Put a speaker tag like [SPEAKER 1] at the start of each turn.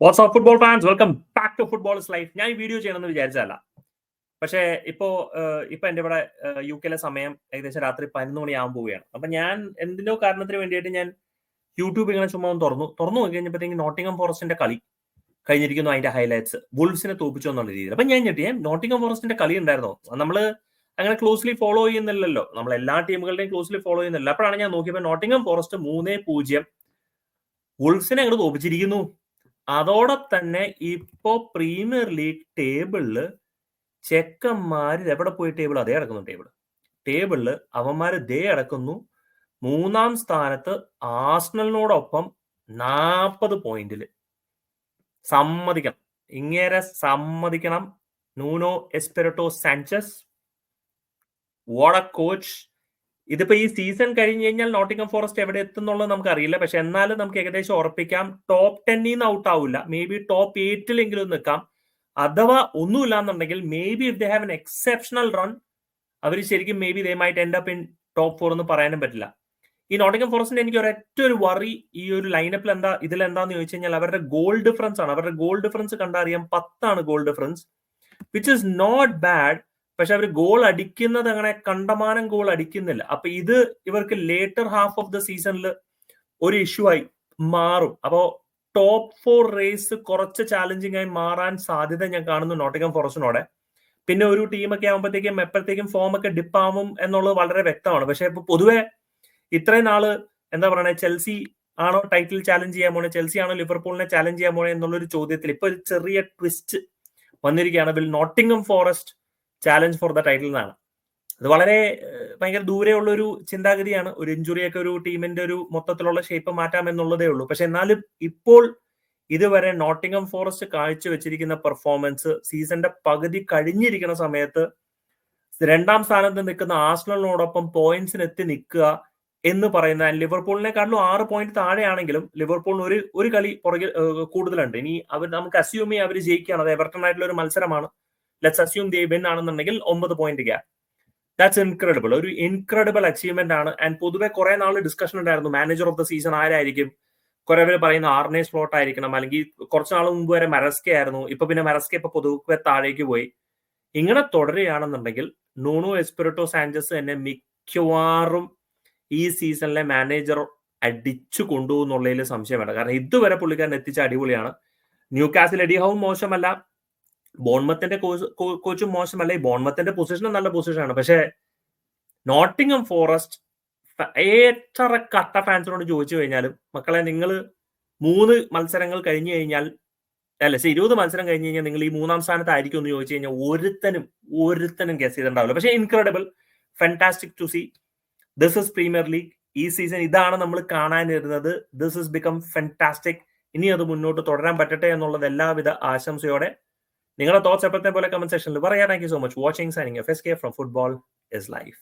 [SPEAKER 1] What's up football fans, welcome back to football is life. ഞാൻ ഈ video ചെയ്യണമെന്ന് വിചാരിച്ചതല്ല, പക്ഷേ ഇപ്പൊ എന്റെ ഇവിടെ യു കെയിലെ സമയം ഏകദേശം രാത്രി 11 മണിയാകാൻ പോവുകയാണ്. അപ്പൊ ഞാൻ എന്തിനോ കാരണത്തിന് വേണ്ടിയിട്ട് ഞാൻ യൂട്യൂബ് ഇങ്ങനെ ചുമ്മാ തുറന്നു നോക്കി കഴിഞ്ഞപ്പോഴത്തേക്ക് നോട്ടിംഗം ഫോറസ്റ്റിന്റെ കളി കഴിഞ്ഞിരിക്കുന്നു. അതിന്റെ ഹൈലൈറ്റ്സ് വുൾഫ്സിനെ തോപ്പിച്ചു എന്നുള്ള രീതിയിൽ. അപ്പൊ ഞാൻ ഞെട്ടി, നോട്ടിംഗം ഫോറസ്റ്റിന്റെ കളി ഉണ്ടായിരുന്നോ? നമ്മള് അങ്ങനെ ക്ലോസ്ലി ഫോളോ ചെയ്യുന്നില്ലല്ലോ, നമ്മൾ എല്ലാ ടീമുകളുടെയും ക്ലോസ്ലി ഫോളോ ചെയ്യുന്നില്ല. അപ്പോഴാണ് ഞാൻ നോക്കിയപ്പോൾ നോട്ടിംഗം ഫോറസ്റ്റ് 3-0 വുൾഫ്സിനെ അങ്ങോട്ട് തോപ്പിച്ചിരിക്കുന്നു. അതോടെ തന്നെ ഇപ്പോ പ്രീമിയർ ലീഗ് ടേബിളില് ചെക്കന്മാര് എവിടെ പോയി ടേബിൾ അതേ അടക്കുന്നു. ടേബിളില് അവന്മാര് ദേ അടക്കുന്നു. 3-ാം സ്ഥാനത്ത് ആർസണലിനോടൊപ്പം 40 പോയിന്റില്. സമ്മതിക്കണം. Nuno Espirito Santo, what a coach. ഇതിപ്പോ ഈ സീസൺ കഴിഞ്ഞ് കഴിഞ്ഞാൽ നോട്ടിംഗം ഫോറസ്റ്റ് എവിടെ എത്തുന്നുള്ളത് നമുക്ക് അറിയില്ല. പക്ഷെ എന്നാലും നമുക്ക് ഏകദേശം ഉറപ്പിക്കാം, ടോപ്പ് 10 ഔട്ട് ആവില്ല, മേ ബി ടോപ്പ് 8 നിൽക്കാം. അഥവാ ഒന്നുമില്ല എന്നുണ്ടെങ്കിൽ maybe if they have an exceptional run, അവർ ശരിക്കും maybe they might end up in top 4 എന്ന് പറയാനും പറ്റില്ല. ഈ നോട്ടിംഗം ഫോറസ്റ്റിന്റെ എനിക്ക് ഒരൊറ്റ ഒരു വറി ഈ ഒരു ലൈനപ്പിൽ ഇതിലെന്താന്ന് ചോദിച്ചു കഴിഞ്ഞാൽ അവരുടെ ഗോൾ ഡിഫറൻസ് ആണ്. അവരുടെ ഗോൾ ഡിഫറൻസ് കണ്ടറിയാം, 10 goal difference, which is not bad. പക്ഷെ അവർ ഗോൾ അടിക്കുന്നത് അങ്ങനെ കണ്ടമാനം ഗോൾ അടിക്കുന്നില്ല. അപ്പൊ ഇത് ഇവർക്ക് ലേറ്റർ ഹാഫ് ഓഫ് ദ സീസണിൽ ഒരു ഇഷ്യൂ ആയി മാറും. അപ്പോ ടോപ്പ് 4 റേസ് കുറച്ച് ചാലഞ്ചിങ് ആയി മാറാൻ സാധ്യത ഞാൻ കാണുന്നു നോട്ടിംഗം ഫോറസ്റ്റിനോടെ. പിന്നെ ഒരു ടീമൊക്കെ ആകുമ്പോഴത്തേക്കും എപ്പോഴത്തേക്കും ഫോം ഒക്കെ ഡിപ്പാവും എന്നുള്ളത് വളരെ വ്യക്തമാണ്. പക്ഷെ ഇപ്പൊ പൊതുവെ ഇത്രയും നാള് എന്താ പറയുക, ചെൽസി ആണോ ടൈറ്റിൽ ചാലഞ്ച് ചെയ്യാൻ പോണേ, ചെൽസി ആണോ ലിവർപൂളിനെ ചാലഞ്ച് ചെയ്യാൻ പോണേ എന്നുള്ളൊരു ചോദ്യത്തിൽ ഇപ്പൊ ഒരു ചെറിയ ട്വിസ്റ്റ് വന്നിരിക്കുകയാണ്. Will Nottingham forest challenge for the title എന്നാണ്. അത് വളരെ ഭയങ്കര ദൂരെയുള്ള ഒരു ചിന്താഗതിയാണ്. ഒരു ഇഞ്ചുറിയൊക്കെ ഒരു ടീമിന്റെ ഒരു മൊത്തത്തിലുള്ള ഷേപ്പ് മാറ്റാം എന്നുള്ളതേ ഉള്ളൂ. പക്ഷെ എന്നാലും ഇപ്പോൾ ഇതുവരെ നോട്ടിംഗം ഫോറസ്റ്റ് കാഴ്ചവെച്ചിരിക്കുന്ന പെർഫോമൻസ്, സീസണിന്റെ പകുതി കഴിഞ്ഞിരിക്കുന്ന സമയത്ത് 2-ാം സ്ഥാനത്ത് നിൽക്കുന്ന ആർസണലിനോടൊപ്പം പോയിന്റ്സിന് എത്തി നിൽക്കുക എന്ന് പറയുന്ന, ലിവർപൂളിനെക്കാട്ടിലും 6 പോയിന്റ് താഴെയാണെങ്കിലും ലിവർപൂളിന് ഒരു കളി പുറകിൽ കൂടുതലുണ്ട്. ഇനി നമുക്ക് അസ്യൂം ചെയ്യാം അവർ ജയിക്കുകയാണ്, അത് എവർട്ടൺ ആയിട്ടുള്ള ഒരു മത്സരമാണ്. ലെറ്റ്സ് അസ്യൂം ദേ വിൻ ആണെന്നുണ്ടെങ്കിൽ 9 പോയിന്റ് ഗ്യാപ്പ്. ദാറ്റ്സ് ഇൻക്രെഡിബിൾ, ഒരു ഇൻക്രെഡിബിൾ അച്ചീവ്മെന്റ് ആണ്. ആൻഡ് പൊതുവെ കുറെ നാൾ ഡിസ്കഷൻ ഉണ്ടായിരുന്നു മാനേജർ ഓഫ് ദ സീസൺ ആരായിരിക്കും. കുറെ പേര് പറയുന്ന ആർനെ സ്ലോട്ട് ആയിരിക്കണം, അല്ലെങ്കിൽ കുറച്ച് നാൾ മുമ്പ് വരെ മെറസ്ക ആയിരുന്നു. ഇപ്പൊ പിന്നെ മെറസ്ക ഇപ്പൊ പൊതുവെ താഴേക്ക് പോയി. ഇങ്ങനെ തുടരുകയാണെന്നുണ്ടെങ്കിൽ നൂനോ എസ്പിരിറ്റോ സാഞ്ചസ് തന്നെ മിക്കവാറും ഈ സീസണിലെ മാനേജർ അടിച്ചു കൊണ്ടുപോകുന്നുള്ളതിൽ സംശയം വേണ്ട. കാരണം ഇതുവരെ പുള്ളിക്കാരൻ എത്തിച്ച അടിപൊളിയാണ്. ന്യൂകാസിൽ എഡി ഹൗ മോശമല്ല, ബോൺമത്തിന്റെ കോച്ചും മോശമല്ല. ഈ ബോൺമത്തിന്റെ പൊസിഷനും നല്ല പൊസിഷനാണ്. പക്ഷെ നോട്ടിംഗം ഫോറസ്റ്റ് എത്ര കട്ട ഫാൻസിനോട് ചോദിച്ചു കഴിഞ്ഞാലും, മക്കളെ നിങ്ങൾ 3 മത്സരങ്ങൾ കഴിഞ്ഞു കഴിഞ്ഞാൽ, 20 മത്സരം കഴിഞ്ഞ് കഴിഞ്ഞാൽ നിങ്ങൾ ഈ 3-ാം സ്ഥാനത്തായിരിക്കും എന്ന് ചോദിച്ചു കഴിഞ്ഞാൽ ഒരുത്തനും ഗസ് ചെയ്തിട്ടുണ്ടാവില്ല. പക്ഷെ incredible, fantastic to see. This is Premier League. ഈ സീസൺ ഇതാണ് നമ്മൾ കാണാനിരുന്നത്. This is become fantastic. ഇനി അത് മുന്നോട്ട് തുടരാൻ പറ്റട്ടെ എന്നുള്ളത് എല്ലാവിധ ആശംസയോടെ. നിങ്ങളുടെ തോട്ട്സ് എപ്പോഴത്തെ പോലെ കമന്റ് സെക്ഷനിൽ പറയാം. Thank you so much watching. Signing off. SK from football is life.